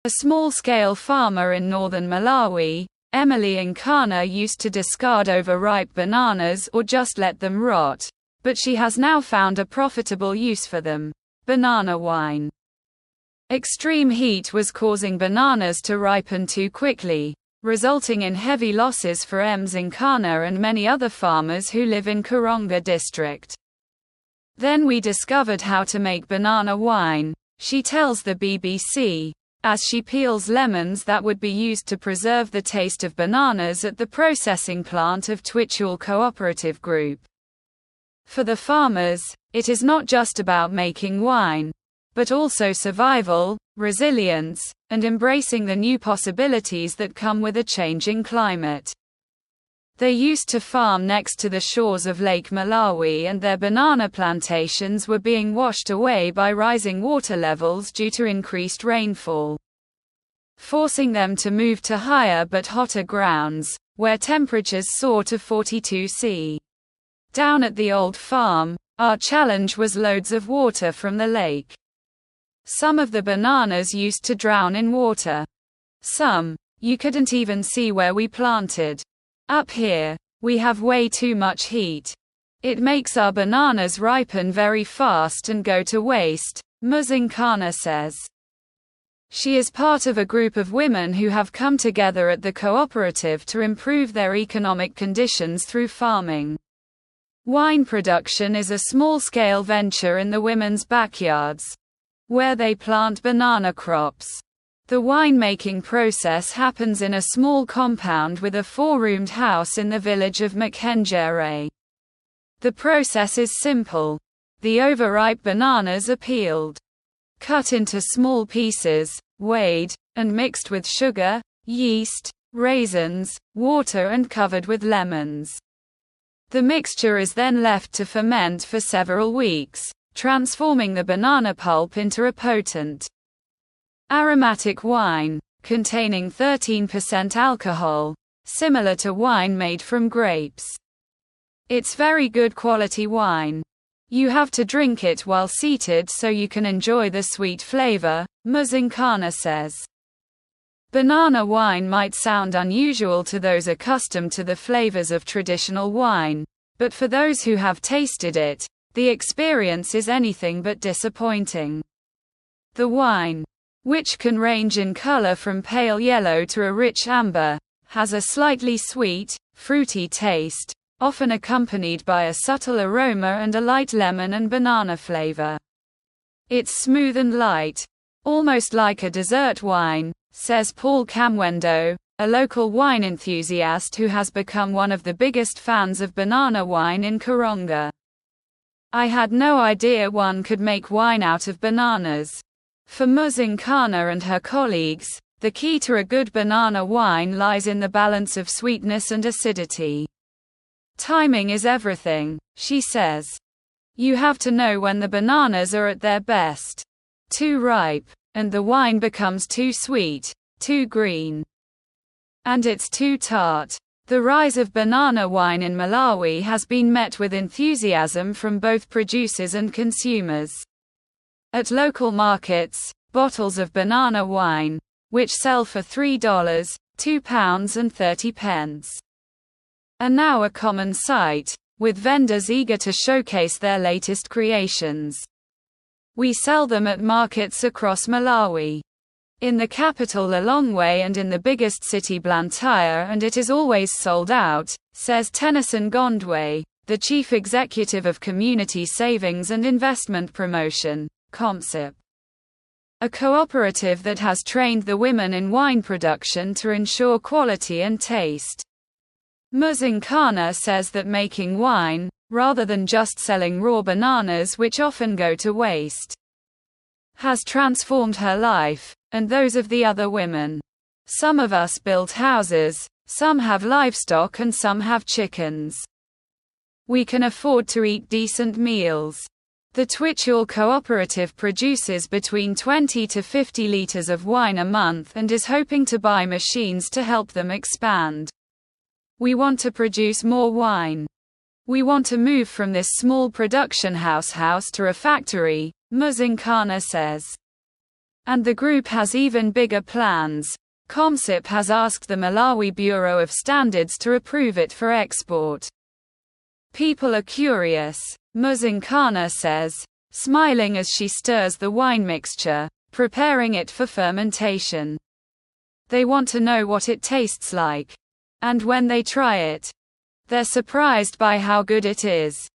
A small-scale farmer in northern Malawi, Ms Nkhana used to discard overripe bananas or just let them rot, but she has now found a profitable use for them: banana wine. Extreme heat was causing bananas to ripen too quickly, resulting in heavy losses for Ms Nkhana and many other farmers who live in Karonga district. Then we discovered how to make banana wine, she tells the BBC, as she peels lemons that would be used to preserve the taste of bananas at the processing plant of Twitule Cooperative Group. For the farmers, it is not just about making wine, but also survival, resilience, and embracing the new possibilities that come with a changing climate. They used to farm next to the shores of Lake Malawi, and their banana plantations were being washed away by rising water levels due to increased rainfall, forcing them to move to higher but hotter grounds, where temperatures soar to 42 C. Down at the old farm, our challenge was loads of water from the lake. Some of the bananas used to drown in water. Some, you couldn't even see where we planted. Up here, we have way too much heat. It makes our bananas ripen very fast and go to waste, Ms Nkhana says. She is part of a group of women who have come together at the cooperative to improve their economic conditions through farming. Wine production is a small-scale venture in the women's backyards, where they plant banana crops. The winemaking process happens in a small compound with a 4-roomed house in the village of Mkhenjere. The process is simple. The overripe bananas are peeled, cut into small pieces, weighed, and mixed with sugar, yeast, raisins, water and covered with lemons. The mixture is then left to ferment for several weeks, transforming the banana pulp into a potent, aromatic wine, containing 13% alcohol, similar to wine made from grapes. It's very good quality wine. You have to drink it while seated so you can enjoy the sweet flavor, Ms Nkhana says. Banana wine might sound unusual to those accustomed to the flavors of traditional wine, but for those who have tasted it, the experience is anything but disappointing. The wine, which can range in color from pale yellow to a rich amber, has a slightly sweet, fruity taste, often accompanied by a subtle aroma and a light lemon and banana flavor. It's smooth and light, almost like a dessert wine, says Paul Kamwendo, a local wine enthusiast who has become one of the biggest fans of banana wine in Karonga. I had no idea one could make wine out of bananas. For Ms Nkhana and her colleagues, the key to a good banana wine lies in the balance of sweetness and acidity. Timing is everything, she says. You have to know when the bananas are at their best. Too ripe, and the wine becomes too sweet, too green, and it's too tart. The rise of banana wine in Malawi has been met with enthusiasm from both producers and consumers. At local markets, bottles of banana wine, which sell for $3, £2.30, are now a common sight, with vendors eager to showcase their latest creations. We sell them at markets across Malawi. In the capital Lilongwe and in the biggest city Blantyre, and it is always sold out, says Tennyson Gondwe, the chief executive of Community Savings and Investment Promotion, COMSIP, a cooperative that has trained the women in wine production to ensure quality and taste. Ms Nkhana says that making wine, rather than just selling raw bananas which often go to waste, has transformed her life, and those of the other women. Some of us build houses, some have livestock and some have chickens. We can afford to eat decent meals. The Twitule Cooperative produces between 20 to 50 liters of wine a month and is hoping to buy machines to help them expand. We want to produce more wine. We want to move from this small production house to a factory, Ms Nkhana says. And the group has even bigger plans. COMSIP has asked the Malawi Bureau of Standards to approve it for export. People are curious, Ms Nkhana says, smiling as she stirs the wine mixture, preparing it for fermentation. They want to know what it tastes like. And when they try it, they're surprised by how good it is.